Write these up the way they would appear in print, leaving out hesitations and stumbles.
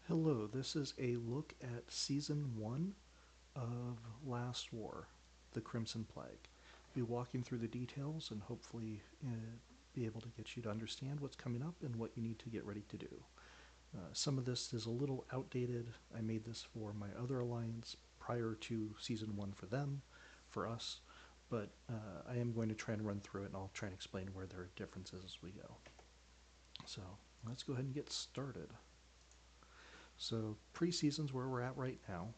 Hello, this is a look at Season 1 of Last War, The Crimson Plague. I'll be walking through the details and hopefully be able to get you to understand what's coming up and what you need to get ready to do. Some of this is a little outdated. I made this for my other alliance prior to Season 1 for them, for us, but I am going to try and run through it and I'll try and explain where there are differences as we go. So let's go ahead and get started. So preseason's where we're at right now.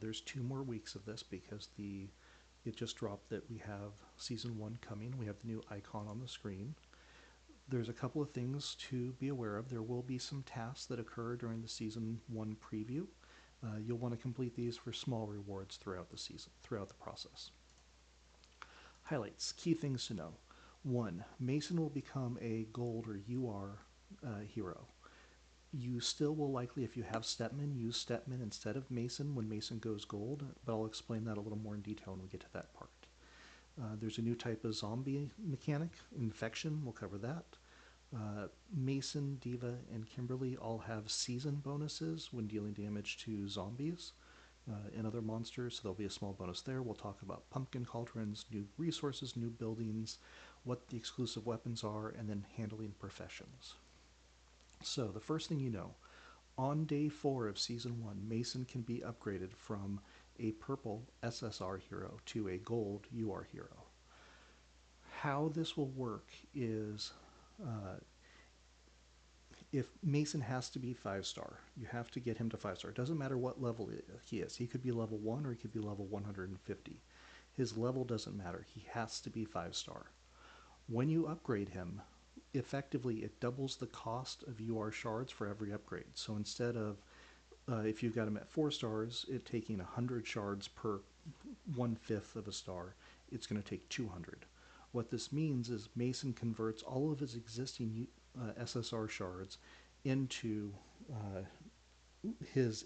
There's 2 more weeks of this because it just dropped that we have season 1 coming. We have the new icon on the screen. There's a couple of things to be aware of. There will be some tasks that occur during the season 1 preview. You'll want to complete these for small rewards throughout the season, throughout the process. Highlights, key things to know. 1. Mason will become a gold or UR hero. You still will likely, if you have Stepman, use Stepman instead of Mason when Mason goes gold, but I'll explain that a little more in detail when we get to that part. There's a new type of zombie mechanic, Infection, we'll cover that. Mason, D.Va, and Kimberly all have season bonuses when dealing damage to zombies and other monsters, so there'll be a small bonus there. We'll talk about pumpkin cauldrons, new resources, new buildings, what the exclusive weapons are, and then handling professions. So, the first thing you know, on day 4 of Season 1, Mason can be upgraded from a purple SSR hero to a gold UR hero. How this will work is if Mason has to be 5-star, you have to get him to 5-star. It doesn't matter what level he is. He could be level 1 or he could be level 150. His level doesn't matter. He has to be 5-star. When you upgrade him, effectively it doubles the cost of UR shards for every upgrade. So instead of if you've got him at 4 stars, it taking 100 shards per 1/5 of a star, it's going to take 200. What this means is Mason converts all of his existing SSR shards into his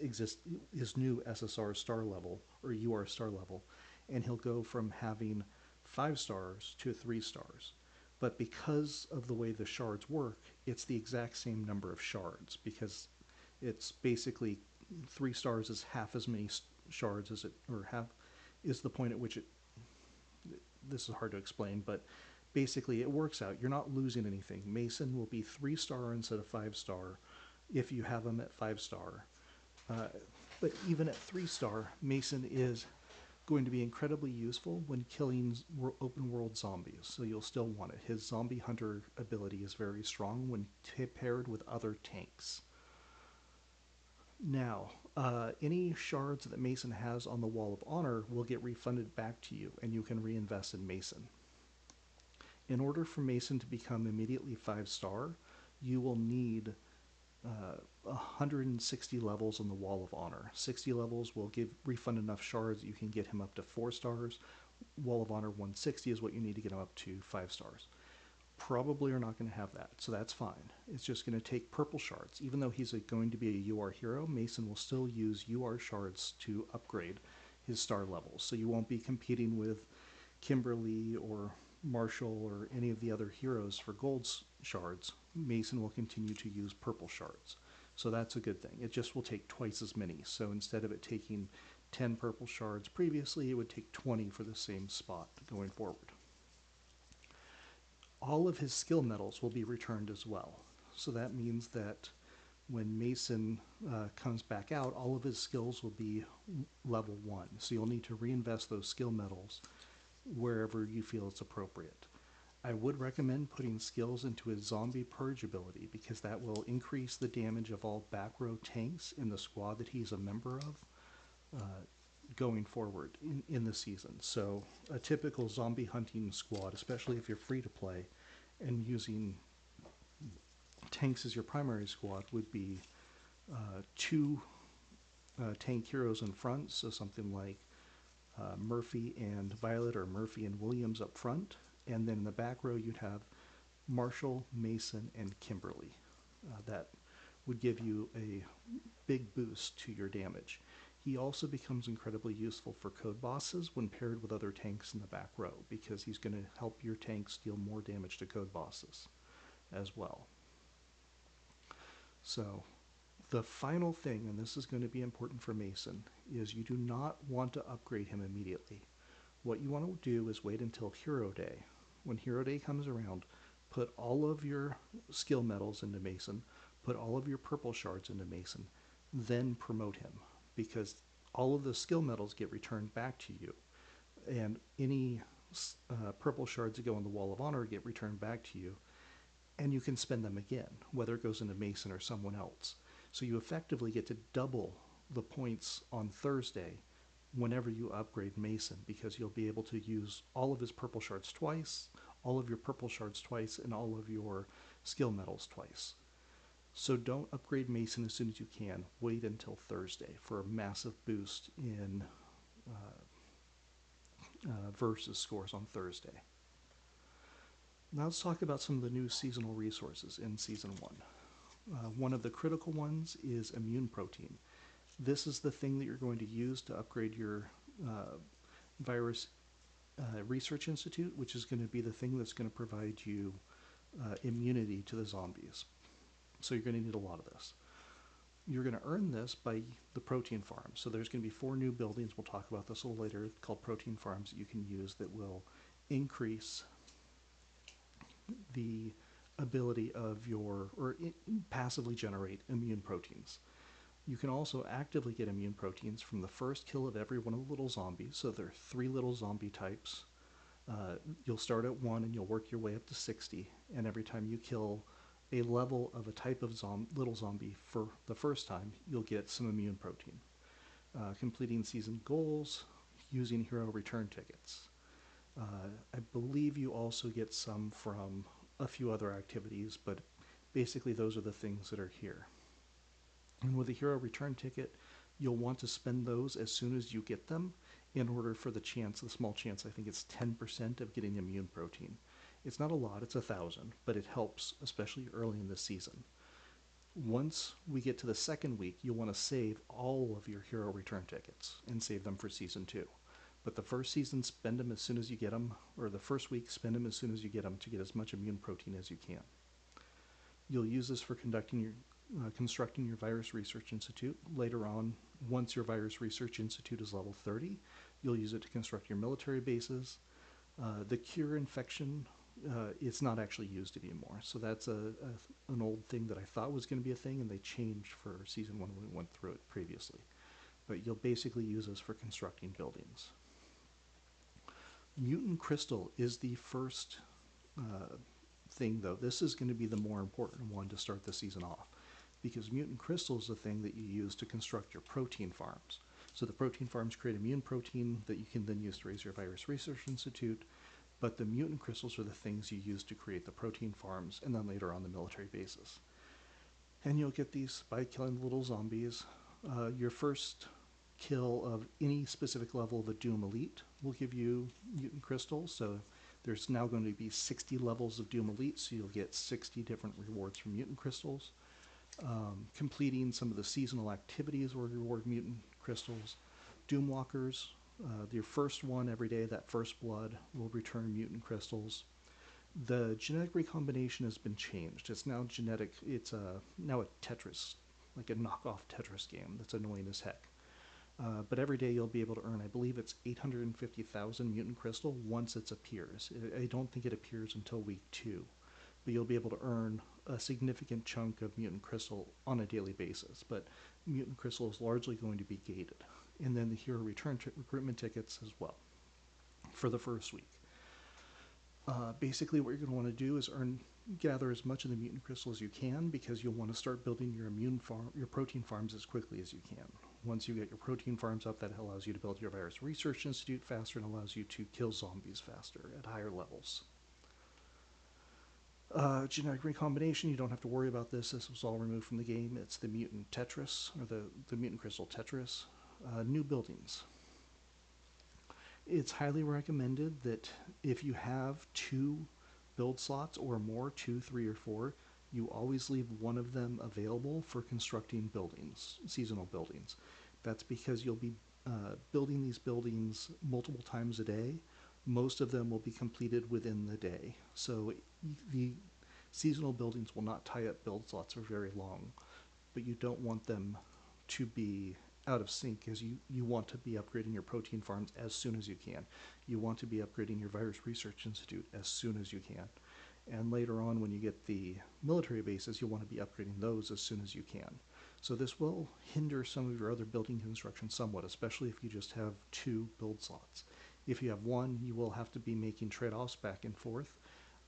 new SSR star level or UR star level, and he'll go from having 5 stars to 3 stars. But because of the way the shards work, it's the exact same number of shards because it's basically 3 stars is half as many shards as it, or half is the point at which it. This is hard to explain, but basically it works out. You're not losing anything. Mason will be 3-star instead of 5-star if you have him at 5-star. But even at 3-star, Mason is going to be incredibly useful when killing open world zombies, so you'll still want it. His zombie hunter ability is very strong when paired with other tanks. Now, any shards that Mason has on the Wall of Honor will get refunded back to you, and you can reinvest in Mason. In order for Mason to become immediately 5-star, you will need 160 levels on the Wall of Honor. 60 levels will refund enough shards that you can get him up to 4 stars. Wall of Honor 160 is what you need to get him up to 5 stars. Probably are not going to have that, so that's fine. It's just going to take purple shards. Even though he's going to be a UR hero, Mason will still use UR shards to upgrade his star levels. So you won't be competing with Kimberly or Marshall or any of the other heroes for gold shards. Mason will continue to use purple shards. So that's a good thing. It just will take twice as many. So instead of it taking 10 purple shards previously, it would take 20 for the same spot going forward. All of his skill medals will be returned as well. So that means that when Mason comes back out, all of his skills will be level 1. So you'll need to reinvest those skill medals wherever you feel it's appropriate. I would recommend putting skills into his zombie purge ability because that will increase the damage of all back row tanks in the squad that he's a member of going forward in the season. So a typical zombie hunting squad, especially if you're free to play and using tanks as your primary squad, would be 2 tank heroes in front, so something like Murphy and Violet or Murphy and Williams up front, and then in the back row you'd have Marshall, Mason, and Kimberly. That would give you a big boost to your damage. He also becomes incredibly useful for code bosses when paired with other tanks in the back row because he's going to help your tanks deal more damage to code bosses as well. So The final thing, and this is going to be important for Mason, is you do not want to upgrade him immediately. What you want to do is wait until Hero Day. When Hero Day comes around, put all of your skill medals into Mason, put all of your purple shards into Mason, then promote him, because all of the skill medals get returned back to you, and any purple shards that go on the Wall of Honor get returned back to you, and you can spend them again, whether it goes into Mason or someone else. So you effectively get to double the points on Thursday whenever you upgrade Mason, because you'll be able to use all of his purple shards twice, all of your purple shards twice, and all of your skill medals twice. So don't upgrade Mason as soon as you can. Wait until Thursday for a massive boost in versus scores on Thursday. Now let's talk about some of the new seasonal resources in Season 1. One of the critical ones is immune protein. This is the thing that you're going to use to upgrade your virus research institute, which is going to be the thing that's going to provide you immunity to the zombies. So you're going to need a lot of this. You're going to earn this by the protein farms. So there's going to be 4 new buildings, we'll talk about this a little later, called protein farms that you can use that will increase the ability of your, or passively generate immune proteins. You can also actively get immune proteins from the first kill of every one of the little zombies. So there are 3 little zombie types. You'll start at 1 and you'll work your way up to 60. And every time you kill a level of a type of little zombie for the first time, you'll get some immune protein. Completing season goals, using hero return tickets. I believe you also get some from a few other activities, but basically those are the things that are here. And with a hero return ticket, you'll want to spend those as soon as you get them in order for the chance, the small chance, I think it's 10% of getting immune protein. It's not a lot, it's 1,000, but it helps, especially early in the season. Once we get to the second week, you'll want to save all of your hero return tickets and save them for Season 2. But the first season, spend them as soon as you get them, or the first week, spend them as soon as you get them to get as much immune protein as you can. You'll use this for constructing your Virus Research Institute. Later on, once your Virus Research Institute is level 30, you'll use it to construct your military bases. The cure infection, it's not actually used anymore. So that's an old thing that I thought was going to be a thing, and they changed for Season 1 when we went through it previously. But you'll basically use this for constructing buildings. Mutant Crystal is the first thing, though. This is going to be the more important one to start the season off, because Mutant Crystal is the thing that you use to construct your protein farms. So the protein farms create immune protein that you can then use to raise your Virus Research Institute, but the mutant crystals are the things you use to create the protein farms and then later on the military bases. And you'll get these by killing the little zombies. Your first kill of any specific level of the Doom Elite will give you mutant crystals. So there's now going to be 60 levels of Doom Elite, so you'll get 60 different rewards from mutant crystals. Completing some of the seasonal activities will reward mutant crystals. Doomwalkers, your first one every day, that first blood, will return mutant crystals. The genetic recombination has been changed. It's now genetic. It's now a Tetris, like a knockoff Tetris game that's annoying as heck. But every day you'll be able to earn, I believe it's 850,000 mutant crystal once it appears. I don't think it appears until week 2. But you'll be able to earn a significant chunk of mutant crystal on a daily basis. But mutant crystal is largely going to be gated. And then the hero recruitment tickets as well for the first week. Basically what you're going to want to do is gather as much of the mutant crystal as you can, because you'll want to start building your protein farms as quickly as you can. Once you get your protein farms up, that allows you to build your Virus Research Institute faster and allows you to kill zombies faster at higher levels. Genetic recombination, you don't have to worry about this. This was all removed from the game. It's the mutant Tetris, or the mutant crystal Tetris. New buildings. It's highly recommended that if you have 2 build slots or more, 2, 3, or 4, you always leave one of them available for constructing buildings, seasonal buildings. That's because you'll be building these buildings multiple times a day. Most of them will be completed within the day. So the seasonal buildings will not tie up build slots for very long. but you don't want them to be out of sync because you want to be upgrading your protein farms as soon as you can. You want to be upgrading your Virus Research Institute as soon as you can. And later on, when you get the military bases, you'll want to be upgrading those as soon as you can. So this will hinder some of your other building construction somewhat, especially if you just have 2 build slots. If you have 1, you will have to be making trade-offs back and forth.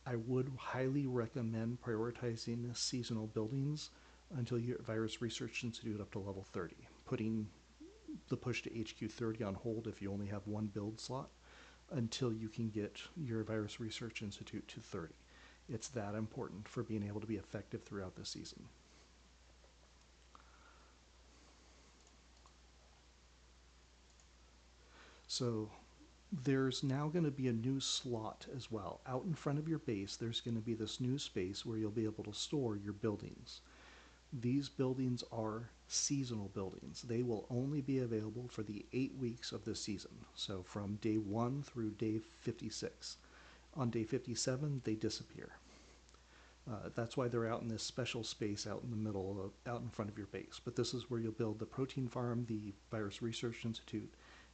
I would highly recommend prioritizing seasonal buildings until you get Virus Research Institute up to level 30, putting the push to HQ 30 on hold if you only have 1 build slot until you can get your Virus Research Institute to 30. It's that important for being able to be effective throughout the season. So there's now going to be a new slot as well. Out in front of your base, there's going to be this new space where you'll be able to store your buildings. These buildings are seasonal buildings. They will only be available for the 8 weeks of the season, so from day 1 through day 56. On day 57, they disappear. That's why they're out in this special space out in the middle, out in front of your base. But this is where you'll build the protein farm, the Virus Research Institute,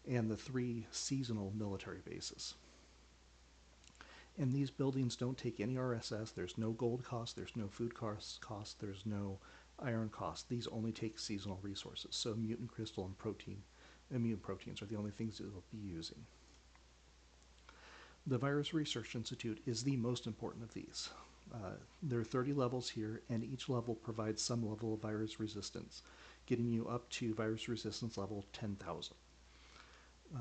and the 3 seasonal military bases. And these buildings don't take any RSS. There's no gold cost, there's no food cost, there's no iron cost. These only take seasonal resources. So mutant crystal and immune proteins are the only things that they'll be using. The Virus Research Institute is the most important of these. There are 30 levels here, and each level provides some level of virus resistance, getting you up to virus resistance level 10,000.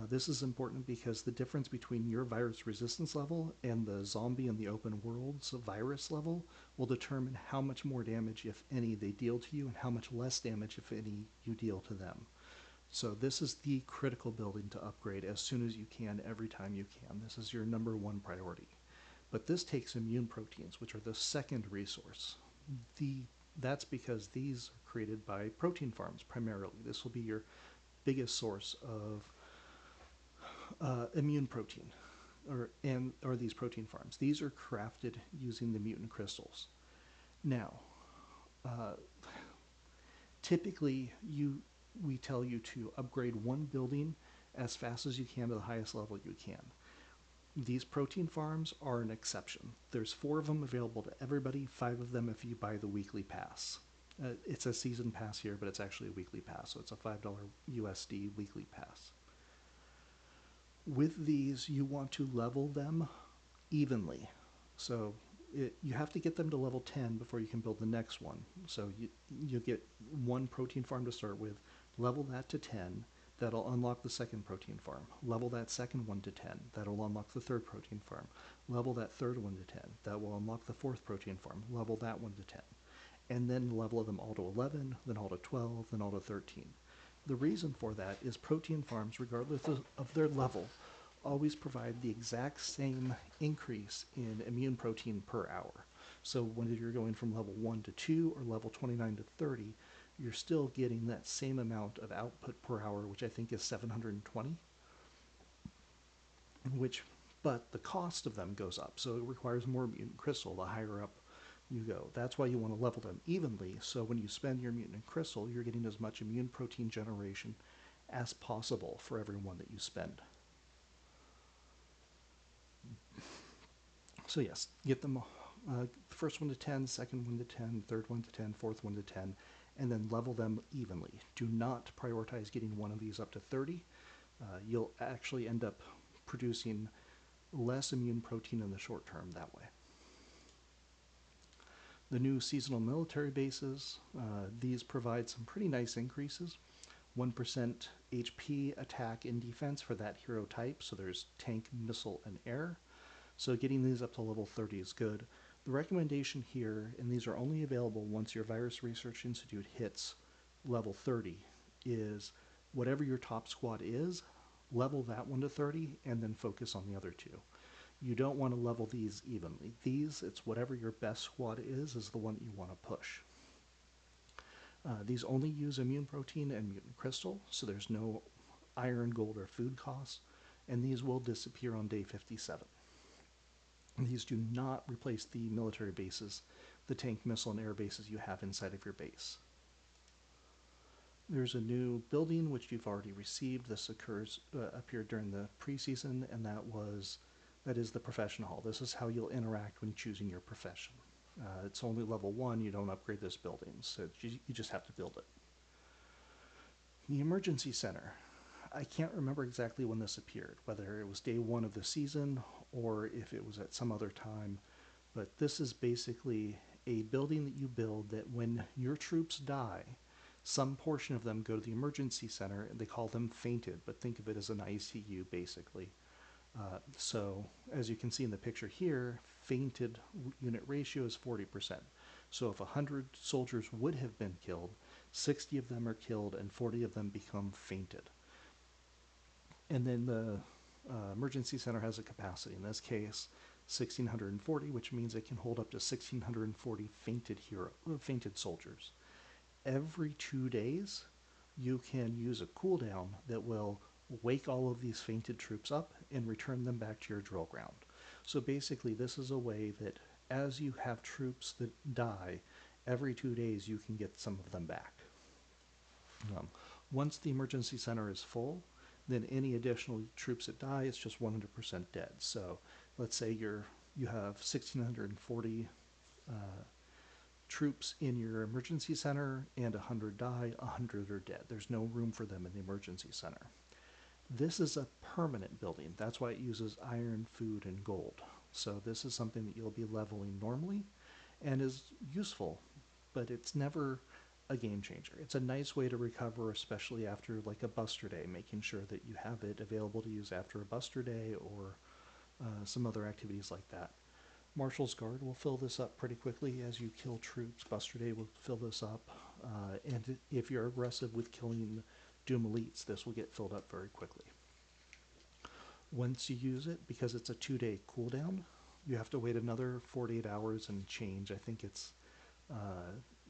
This is important because the difference between your virus resistance level and the zombie in the open world's virus level will determine how much more damage, if any, they deal to you and how much less damage, if any, you deal to them. So this is the critical building to upgrade as soon as you can, every time you can. This is your number 1 priority. But this takes immune proteins, which are the second resource. That's because these are created by protein farms primarily. This will be your biggest source of immune protein, or these protein farms. These are crafted using the mutant crystals. Now, typically we tell you to upgrade 1 building as fast as you can to the highest level you can. These protein farms are an exception. There's 4 of them available to everybody, 5 of them if you buy the weekly pass. It's a season pass here, but it's actually a weekly pass, so it's a $5 USD weekly pass. With these, you want to level them evenly. So you have to get them to level 10 before you can build the next one. So you get 1 protein farm to start with, level that to 10, that'll unlock the second protein farm. Level that second one to 10, that'll unlock the third protein farm. Level that third one to 10, that will unlock the fourth protein farm. Level that one to 10. And then level them all to 11, then all to 12, then all to 13. The reason for that is protein farms, regardless of their level, always provide the exact same increase in immune protein per hour. So when you're going from level 1 to 2 or level 29 to 30, you're still getting that same amount of output per hour, which I think is 720. But the cost of them goes up, so it requires more mutant crystal the higher up you go. That's why you want to level them evenly, so when you spend your mutant crystal, you're getting as much immune protein generation as possible for every one that you spend. So yes, get them first one to 10, second one to 10, third one to 10, fourth one to 10, and then level them evenly. Do not prioritize getting one of these up to 30. You'll actually end up producing less immune protein in the short term that way. The new seasonal military bases, these provide some pretty nice increases. 1% HP, attack, and defense for that hero type, so there's tank, missile, and air. So getting these up to level 30 is good. The recommendation here, and these are only available once your Virus Research Institute hits level 30, is whatever your top squad is, level that one to 30, and then focus on the other 2. You don't want to level these evenly. These, it's whatever your best squad is the one that you want to push. These only use immune protein and mutant crystal, so there's no iron, gold, or food costs, and these will disappear on day 57. These do not replace the military bases, the tank, missile, and air bases you have inside of your base. There's a new building which you've already received. This appeared during the preseason, and that is the profession hall. This is how you'll interact when choosing your profession. It's only level 1. You don't upgrade this building, so you just have to build it. The emergency center. I can't remember exactly when this appeared, whether it was day 1 of the season or if it was at some other time, but this is basically a building that you build that when your troops die, some portion of them go to the emergency center, and they call them fainted, but think of it as an ICU basically. So as you can see in the picture here, fainted unit ratio is 40%. So if 100 soldiers would have been killed, 60 of them are killed and 40 of them become fainted. And then the emergency center has a capacity, in this case 1640, which means it can hold up to 1640 fainted soldiers. Every 2 days, you can use a cooldown that will wake all of these fainted troops up and return them back to your drill ground. So basically, this is a way that as you have troops that die, every 2 days you can get some of them back. Um, Once the emergency center is full, then any additional troops that die, it's just 100% dead. So let's say you have 1640 troops in your emergency center and 100 die, 100 are dead. There's no room for them in the emergency center. This is a permanent building. That's why it uses iron, food, and gold. So this is something that you'll be leveling normally and is useful, but it's never a game changer. It's a nice way to recover, especially after like a buster day, making sure that you have it available to use after a buster day or some other activities like that. Marshal's Guard will fill this up pretty quickly as you kill troops. Buster Day will fill this up. And if you're aggressive with killing Doom Elites, this will get filled up very quickly. Once you use it, because it's a 2-day cooldown, you have to wait another 48 hours and change. I think it's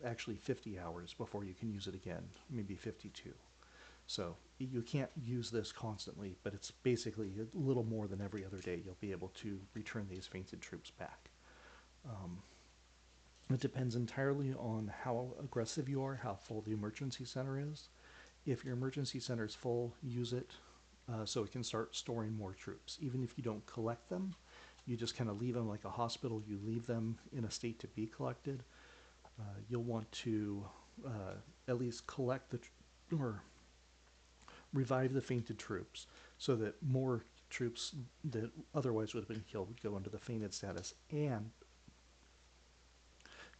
actually 50 hours before you can use it again, maybe 52. So you can't use this constantly, but it's basically a little more than every other day you'll be able to return these fainted troops back. It depends entirely on how aggressive you are, how full the emergency center is. If your emergency center is full, use it so it can start storing more troops. Even if you don't collect them, you just kind of leave them like a hospital. You leave them in a state to be collected. You'll want to at least collect or revive the fainted troops so that more troops that otherwise would have been killed would go into the fainted status, and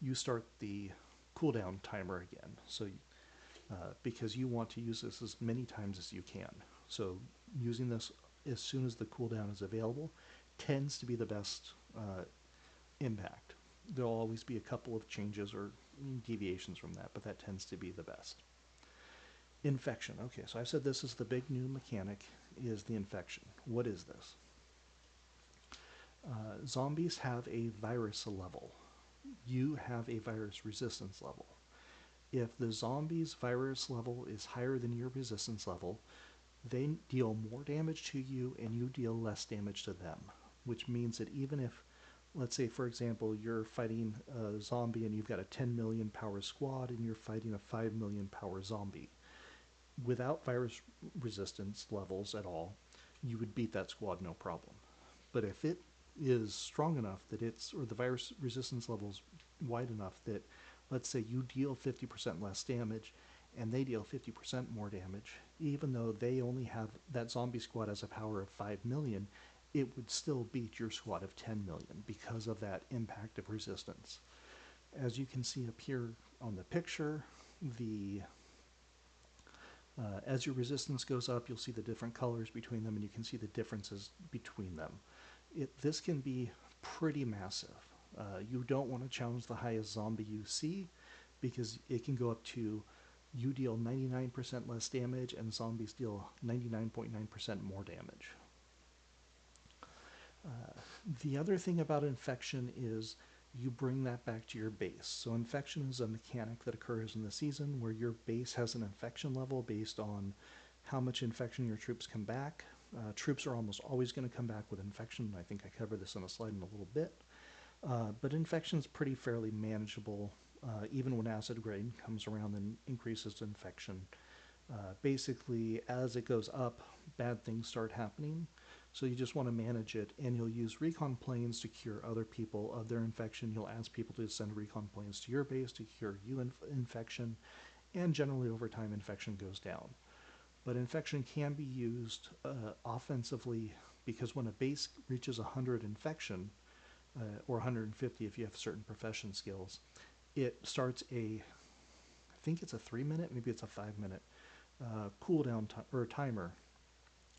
you start the cooldown timer again. So because you want to use this as many times as you can. So using this as soon as the cooldown is available tends to be the best impact. There'll always be a couple of changes or deviations from that, but that tends to be the best. Infection. Okay, so I said this is the big new mechanic, is the infection. What is this? Zombies have a virus level. You have a virus resistance level. If the zombie's virus level is higher than your resistance level, they deal more damage to you and you deal less damage to them, which means that even if, let's say, for example, you're fighting a zombie and you've got a 10 million power squad and you're fighting a 5 million power zombie, without virus resistance levels at all, you would beat that squad no problem. But if it is strong enough that or the virus resistance levels wide enough that, let's say, you deal 50% less damage and they deal 50% more damage, even though they only have, that zombie squad has a power of 5 million, it would still beat your squad of 10 million because of that impact of resistance. As you can see up here on the picture, as your resistance goes up, you'll see the different colors between them, and you can see the differences between them. This can be pretty massive. You don't want to challenge the highest zombie you see, because it can go up to, you deal 99% less damage and zombies deal 99.9% more damage. The other thing about infection is you bring that back to your base. So infection is a mechanic that occurs in the season where your base has an infection level based on how much infection your troops come back. Troops are almost always going to come back with infection. I think I covered this on a slide in a little bit. But infection is pretty fairly manageable. Even when acid rain comes around and increases infection, Basically, as it goes up, bad things start happening. So you just want to manage it, and you'll use recon planes to cure other people of their infection. You'll ask people to send recon planes to your base to cure you infection, and generally over time, infection goes down. But infection can be used offensively because when a base reaches 100 infection, or 150 if you have certain profession skills, it starts I think it's a 3 minute, maybe it's a 5 minute cooldown or timer.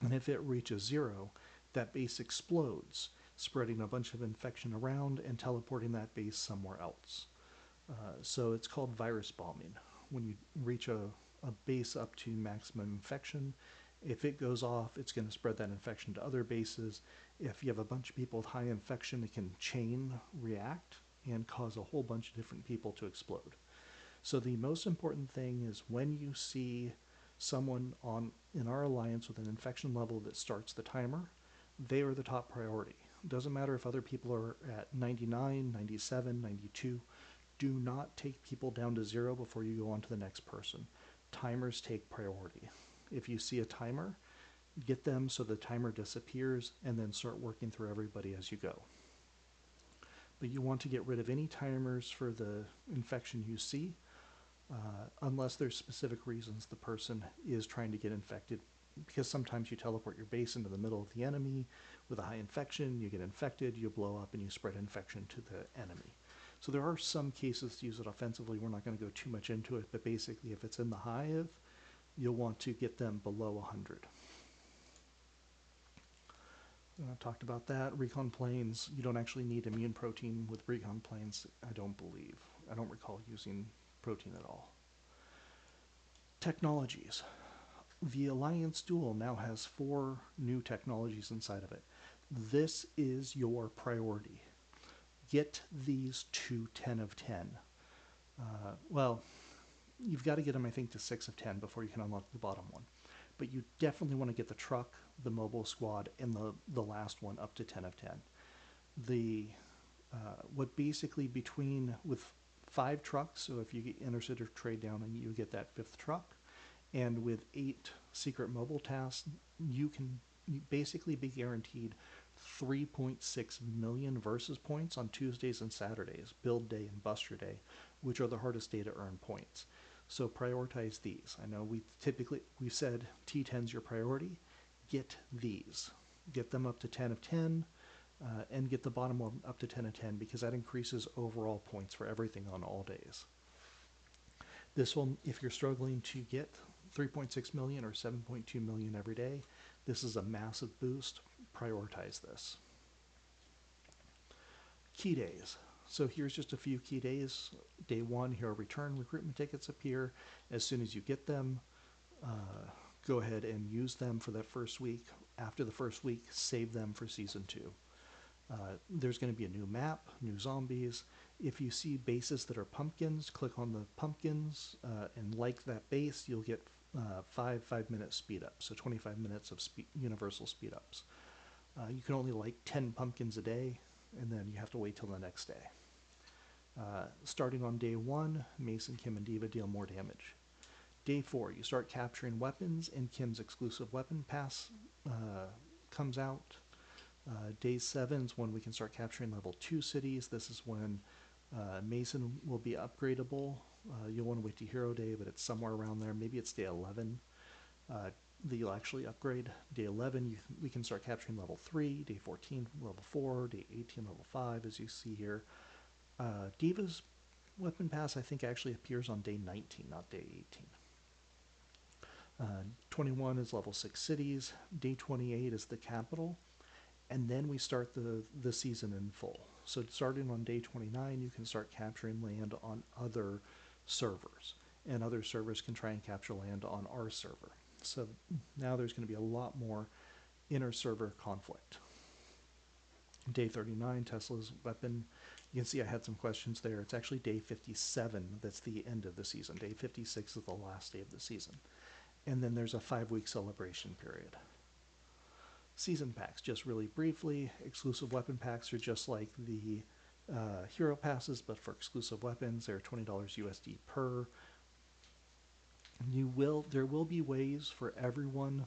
And if it reaches zero, that base explodes, spreading a bunch of infection around and teleporting that base somewhere else. So it's called virus bombing. When you reach a base up to maximum infection, if it goes off, it's going to spread that infection to other bases. If you have a bunch of people with high infection, it can chain react and cause a whole bunch of different people to explode. So the most important thing is when you see someone in our alliance with an infection level that starts the timer, they are the top priority. It doesn't matter if other people are at 99, 97, 92. Do not take people down to zero before you go on to the next person. Timers take priority. If you see a timer, get them so the timer disappears and then start working through everybody as you go. But you want to get rid of any timers for the infection you see, unless there's specific reasons the person is trying to get infected. Because sometimes you teleport your base into the middle of the enemy with a high infection, you get infected, you blow up, and you spread infection to the enemy. So there are some cases to use it offensively. We're not going to go too much into it, but basically if it's in the hive, you'll want to get them below 100. I talked about that. Recon planes, you don't actually need immune protein with recon planes, I don't believe. I don't recall using protein at all. Technologies. The Alliance Duel now has 4 new technologies inside of it. This is your priority. Get these to 10 of 10. Well, you've got to get them, I think, to 6 of 10 before you can unlock the bottom one. But you definitely want to get the truck, the mobile squad, and the last one up to 10 of 10. What basically between with 5 trucks, so if you get intercity or trade down and you get that 5th truck, and with 8 secret mobile tasks, you can basically be guaranteed 3.6 million versus points on Tuesdays and Saturdays, build day and buster day, which are the hardest day to earn points. So prioritize these. I know we've said T10's your priority. Get these. Get them up to 10 of 10, and get the bottom one up to 10 of 10 because that increases overall points for everything on all days. This will, if you're struggling to get 3.6 million or 7.2 million every day, this is a massive boost. Prioritize this. Key days. So here's just a few key days. Day 1, hero return recruitment tickets appear. As soon as you get them, go ahead and use them for that first week. After the first week, save them for Season 2. There's going to be a new map, new zombies. If you see bases that are pumpkins, click on the pumpkins and like that base. You'll get 5-minute speed ups, so 25 minutes of universal speed ups. You can only like 10 pumpkins a day, and then you have to wait till the next day. Starting on day 1, Mason, Kim, and D.Va deal more damage. Day 4, you start capturing weapons, and Kim's exclusive weapon pass comes out. Day 7 is when we can start capturing level 2 cities. This is when Mason will be upgradable. You'll want to wait to Hero Day, but it's somewhere around there. Maybe it's day 11 that you'll actually upgrade. Day 11, we can start capturing level 3. Day 14, level 4. Day 18, level 5, as you see here. D.Va's weapon pass, I think, actually appears on day 19, not day 18. 21 is level 6 cities. Day 28 is the capital. And then we start the season in full. So starting on day 29, you can start capturing land on other servers. And other servers can try and capture land on our server. So now there's going to be a lot more inter-server conflict. Day 39, Tesla's weapon. You can see I had some questions there. It's actually day 57 that's the end of the season. Day 56 is the last day of the season. And then there's a 5-week celebration period. Season packs, just really briefly. Exclusive weapon packs are just like the hero passes, but for exclusive weapons, they're $20 USD per. There will be ways for everyone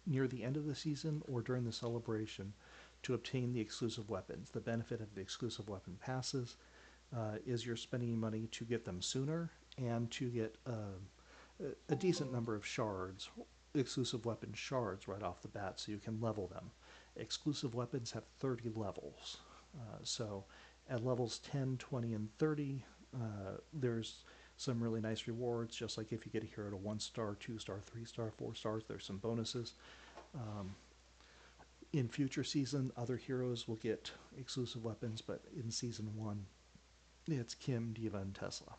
near the end of the season or during the celebration to obtain the exclusive weapons. The benefit of the exclusive weapon passes is you're spending money to get them sooner and to get a decent number of shards, exclusive weapon shards, right off the bat, so you can level them. Exclusive weapons have 30 levels. So at levels 10, 20, and 30, there's some really nice rewards, just like if you get a hero to 1 star, 2 star, 3 star, 4 stars, there's some bonuses. In future season, other heroes will get exclusive weapons, but in season 1, it's Kim, D.Va, and Tesla.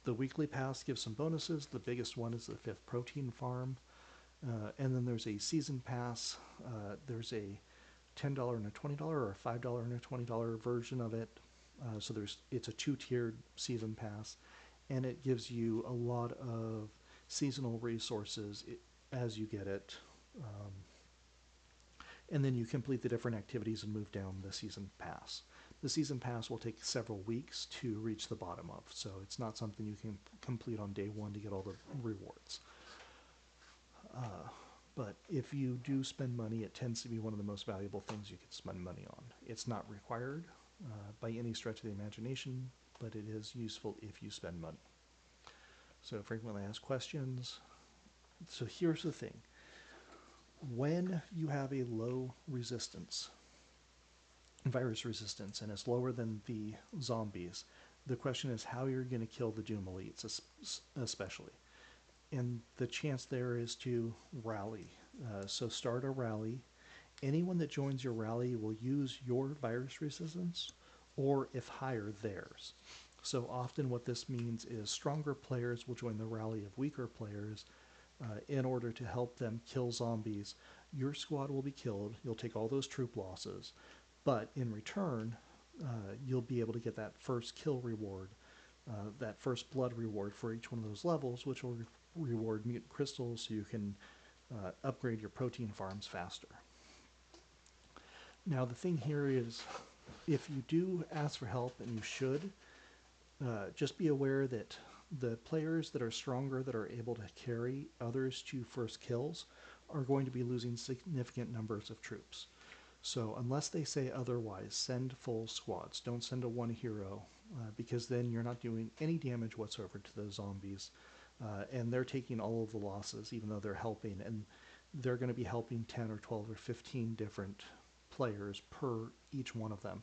The weekly pass gives some bonuses. The biggest one is the 5th protein farm. And then there's a season pass. There's a $10 and a $20 or a $5 and a $20 version of it. So it's a 2-tiered season pass, and it gives you a lot of seasonal resources as you get it. And then you complete the different activities and move down the season pass. The season pass will take several weeks to reach the bottom of, so it's not something you can complete on day 1 to get all the rewards. But if you do spend money, it tends to be one of the most valuable things you can spend money on. It's not required by any stretch of the imagination, but it is useful if you spend money. So frequently asked questions. So here's the thing. When you have a low resistance, virus resistance, and it's lower than the zombies, the question is how you're going to kill the Doom Elites, especially. And the chance there is to rally. So start a rally. Anyone that joins your rally will use your virus resistance, or if higher, theirs. So often what this means is stronger players will join the rally of weaker players in order to help them kill zombies. Your squad will be killed. You'll take all those troop losses. But in return, you'll be able to get that first kill reward, that first blood reward for each one of those levels, which will reward mutant crystals so you can upgrade your protein farms faster. Now the thing here is, if you do ask for help, and you should, just be aware that the players that are stronger, that are able to carry others to first kills, are going to be losing significant numbers of troops. So unless they say otherwise, send full squads. Don't send a 1 hero, because then you're not doing any damage whatsoever to the zombies. And they're taking all of the losses, even though they're helping. And they're going to be helping 10 or 12 or 15 different players per each one of them.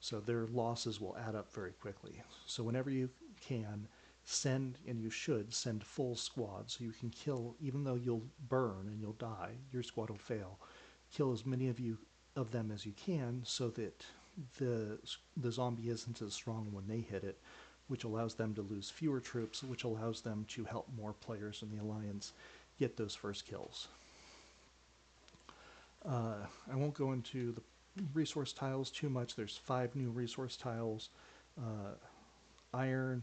So their losses will add up very quickly. So whenever you can, send, and you should, send full squads so you can kill, even though you'll burn and you'll die, your squad will fail. Kill as many of them as you can so that the zombie isn't as strong when they hit it, which allows them to lose fewer troops, which allows them to help more players in the Alliance get those first kills. I won't go into the resource tiles too much. There's 5 new resource tiles. Iron,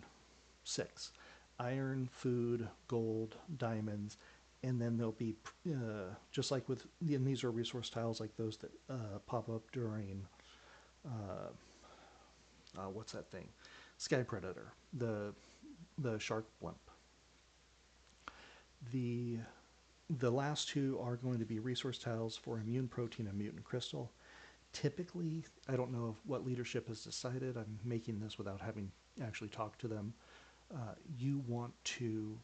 6. Iron, food, gold, diamonds, and then there'll be, just like with, and these are resource tiles like those that pop up during, what's that thing? Sky Predator, the shark blimp. The last 2 are going to be resource tiles for immune protein and mutant crystal. Typically, I don't know what leadership has decided. I'm making this without having actually talked to them. You want to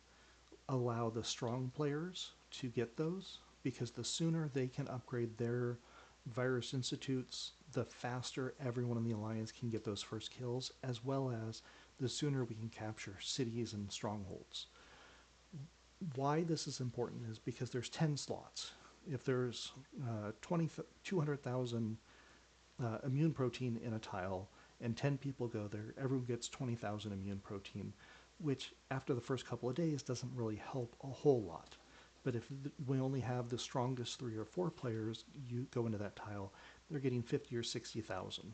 allow the strong players to get those, because the sooner they can upgrade their virus institutes, the faster everyone in the Alliance can get those first kills, as well as the sooner we can capture cities and strongholds. Why this is important is because there's 10 slots. If there's 200,000 immune protein in a tile and 10 people go there, everyone gets 20,000 immune protein, which after the first couple of days doesn't really help a whole lot. But if we only have the strongest 3 or 4 players, you go into that tile, they're getting 50 or 60,000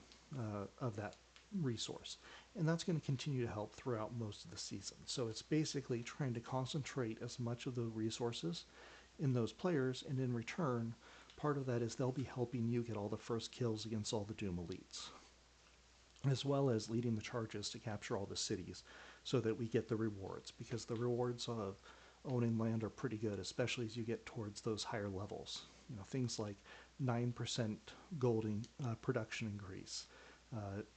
of that resource. And that's going to continue to help throughout most of the season. So it's basically trying to concentrate as much of the resources in those players, and in return, part of that is they'll be helping you get all the first kills against all the Doom Elites, as well as leading the charges to capture all the cities. so that we get the rewards, because the rewards of owning land are pretty good, especially as you get towards those higher levels. Things like 9% gold production increase,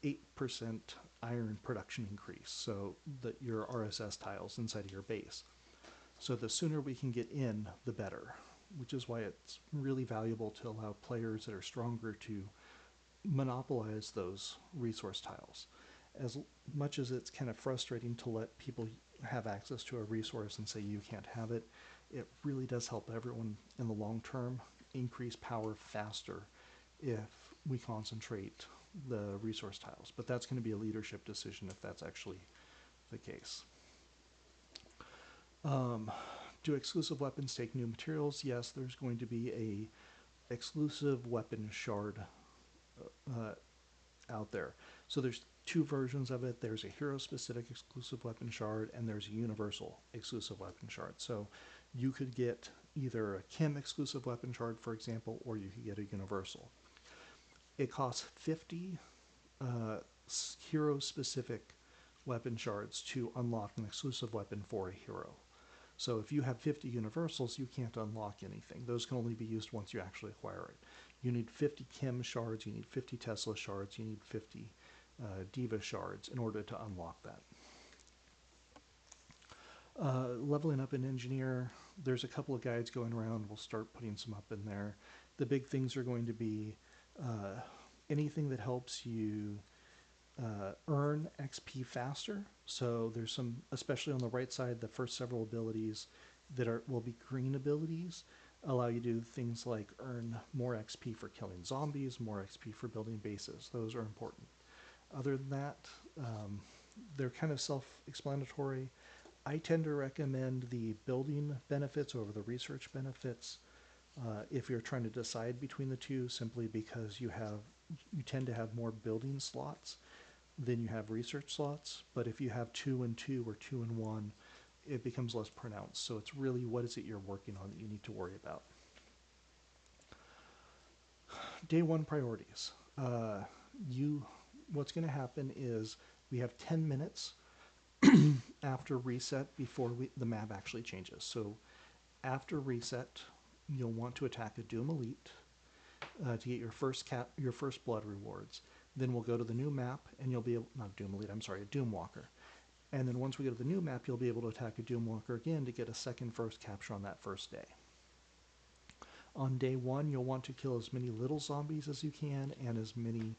8% iron production increase, so that your RSS tiles inside of your base. So the sooner we can get in, the better, which is why it's really valuable to allow players that are stronger to monopolize those resource tiles. As much as it's kind of frustrating to let people have access to a resource and say you can't have it, it really does help everyone in the long term increase power faster if we concentrate the resource tiles. But that's going to be a leadership decision if that's actually the case. Do exclusive weapons take new materials? Yes, there's going to be a exclusive weapon shard out there. So there's two versions of it. There's a hero-specific exclusive weapon shard, and there's a universal exclusive weapon shard. So you could get either a Chem exclusive weapon shard, for example, or you could get a universal. It costs 50 hero-specific weapon shards to unlock an exclusive weapon for a hero. So if you have 50 universals, you can't unlock anything. Those can only be used once you actually acquire it. You need 50 Chem shards, you need 50 Tesla shards, you need 50 Diva shards in order to unlock that. Leveling up an engineer, there's a couple of guides going around. We'll start putting some up in there. The big things are going to be anything that helps you earn XP faster. So there's some, especially on the right side, the first several abilities that will be green abilities allow you to do things like earn more XP for killing zombies, more XP for building bases. Those are important. Other than that, they're kind of self-explanatory. I tend to recommend the building benefits over the research benefits if you're trying to decide between the two, simply because you tend to have more building slots than you have research slots. But if you have 2 and 2 or 2 and 1, it becomes less pronounced. So it's really what is it you're working on that you need to worry about. Day 1 priorities. What's going to happen is we have 10 minutes after reset before the map actually changes. So after reset, you'll want to attack a Doom Elite to get your first blood rewards. Then we'll go to the new map, and you'll be able, not Doom Elite, I'm sorry, a Doom Walker. And then once we go to the new map, you'll be able to attack a Doom Walker again to get a second first capture on that first day. On day 1, you'll want to kill as many little zombies as you can and as many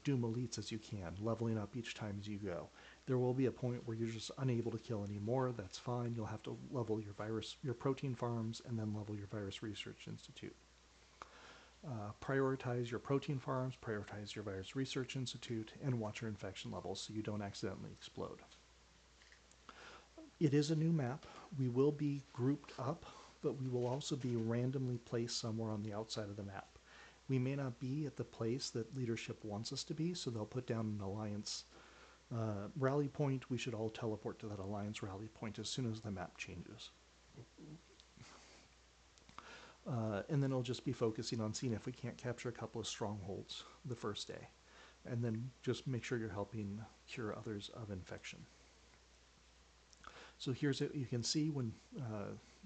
Doom Elites as you can, leveling up each time as you go. There will be a point where you're just unable to kill any more. That's fine. You'll have to level your protein farms, and then level your Virus Research Institute. Prioritize your protein farms, prioritize your Virus Research Institute, and watch your infection levels so you don't accidentally explode. It is a new map. We will be grouped up, but we will also be randomly placed somewhere on the outside of the map. We may not be at the place that leadership wants us to be, so they'll put down an alliance rally point. We should all teleport to that alliance rally point as soon as the map changes. And then it'll just be focusing on seeing if we can't capture a couple of strongholds the first day. And then just make sure you're helping cure others of infection. So here's it. You can see when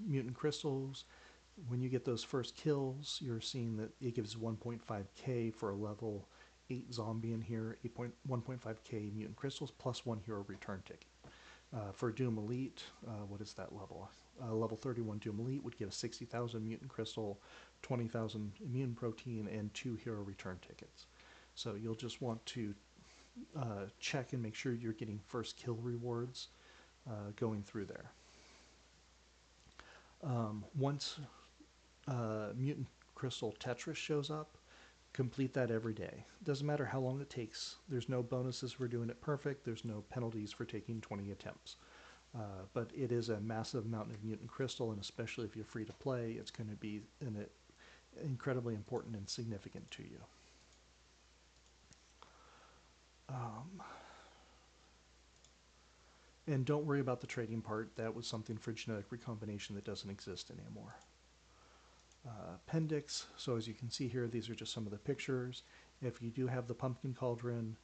mutant crystals, when you get those first kills, you're seeing that it gives 1.5k for a level 8 zombie in here, 1.5k mutant crystals plus 1 hero return ticket. For Doom Elite, what is that level? Level 31 Doom Elite would give 60,000 mutant crystal, 20,000 immune protein, and 2 hero return tickets. So you'll just want to check and make sure you're getting first kill rewards going through there. Once mutant crystal Tetris shows up, complete that every day. Doesn't matter how long it takes. There's no bonuses for doing it perfect. There's no penalties for taking 20 attempts. But it is a massive amount of mutant crystal, and especially if you're free to play, it's going to be incredibly important and significant to you. And don't worry about the trading part. That was something for genetic recombination that doesn't exist anymore. Appendix. So as you can see here, these are just some of the pictures. If you do have the pumpkin cauldron,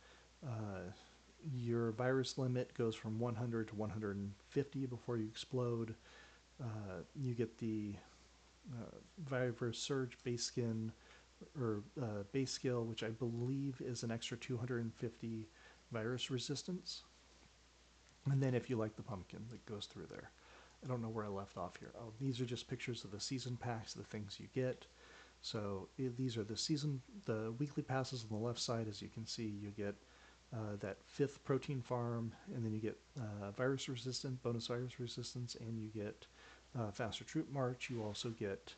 your virus limit goes from 100 to 150 before you explode. You get the virus surge base skin or base skill, which I believe is an extra 250 virus resistance. And then if you like the pumpkin that goes through there. I don't know where I left off here. Oh, these are just pictures of the season packs, the things you get. So these are the weekly passes on the left side. As you can see, you get that 5th protein farm, and then you get virus resistant, bonus virus resistance, and you get faster troop march. You also get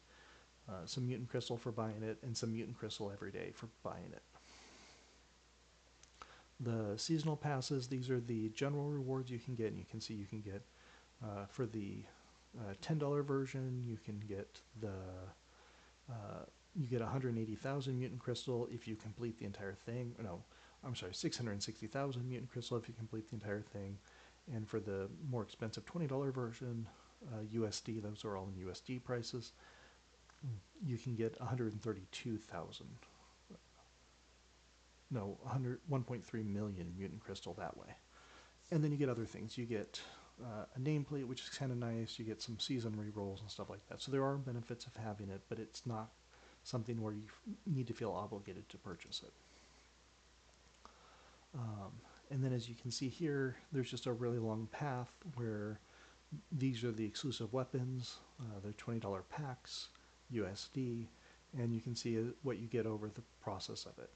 some mutant crystal for buying it, and some mutant crystal every day for buying it. The seasonal passes, these are the general rewards you can get, and you can see you can get for the $10 version, you can get you get 180,000 mutant crystal if you complete the entire thing. No, I'm sorry, 660,000 mutant crystal if you complete the entire thing. And for the more expensive $20 version, USD, those are all in USD prices, you can get 132,000. No, 1.3 million mutant crystal that way. And then you get other things. You get a nameplate, which is kind of nice. You get some season rerolls and stuff like that. So there are benefits of having it, but it's not something where you need to feel obligated to purchase it. And then as you can see here, there's just a really long path where these are the exclusive weapons. They're $20 packs, USD, and you can see what you get over the process of it.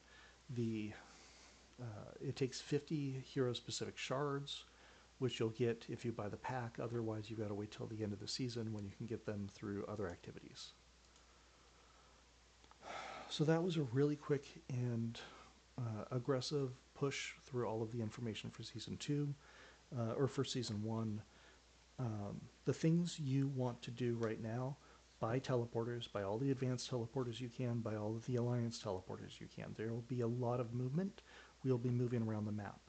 It takes 50 hero-specific shards, which you'll get if you buy the pack. Otherwise, you've got to wait till the end of the season when you can get them through other activities. So that was a really quick and aggressive push through all of the information for Season 2, or for Season 1. The things you want to do right now: buy teleporters, buy all the advanced teleporters you can, buy all of the Alliance teleporters you can. There will be a lot of movement. We'll be moving around the map.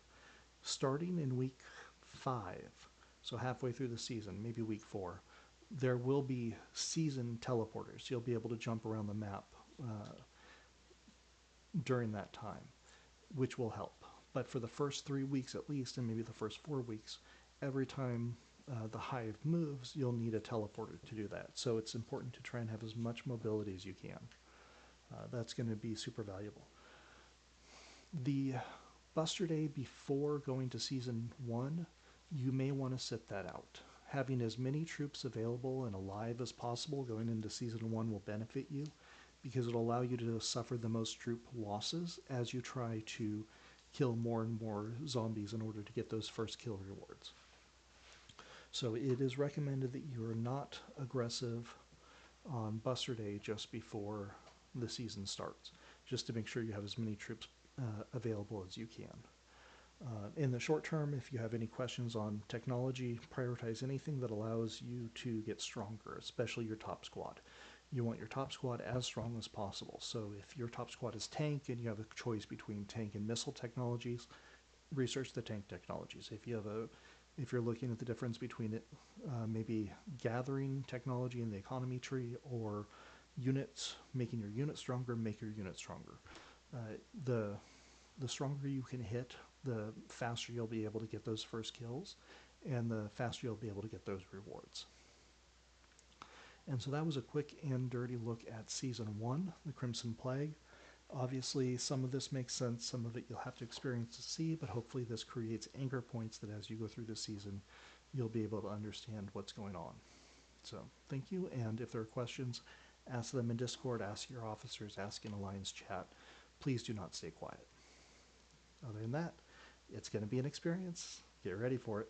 Starting in week 5, so halfway through the season, maybe week 4, there will be season teleporters. You'll be able to jump around the map during that time, which will help. But for the first 3 weeks at least, and maybe the first 4 weeks, every time the hive moves, you'll need a teleporter to do that. So it's important to try and have as much mobility as you can. That's going to be super valuable. The Buster Day before going to Season 1, you may want to sit that out. Having as many troops available and alive as possible going into Season 1 will benefit you, because it'll allow you to suffer the most troop losses as you try to kill more and more zombies in order to get those first kill rewards. So it is recommended that you are not aggressive on Buster Day just before the season starts, just to make sure you have as many troops available as you can. In the short term, if you have any questions on technology, prioritize anything that allows you to get stronger, especially your top squad. You want your top squad as strong as possible. So if your top squad is tank and you have a choice between tank and missile technologies, research the tank technologies. If you're looking at the difference between it, maybe gathering technology in the economy tree or units, making your unit stronger, make your unit stronger. The stronger you can hit, the faster you'll be able to get those first kills, and the faster you'll be able to get those rewards. And so that was a quick and dirty look at Season 1, The Crimson Plague. Obviously, some of this makes sense, some of it you'll have to experience to see, but hopefully this creates anchor points that as you go through the season, you'll be able to understand what's going on. So, thank you, and if there are questions, ask them in Discord, ask your officers, ask in Alliance chat. Please do not stay quiet. Other than that, it's going to be an experience. Get ready for it.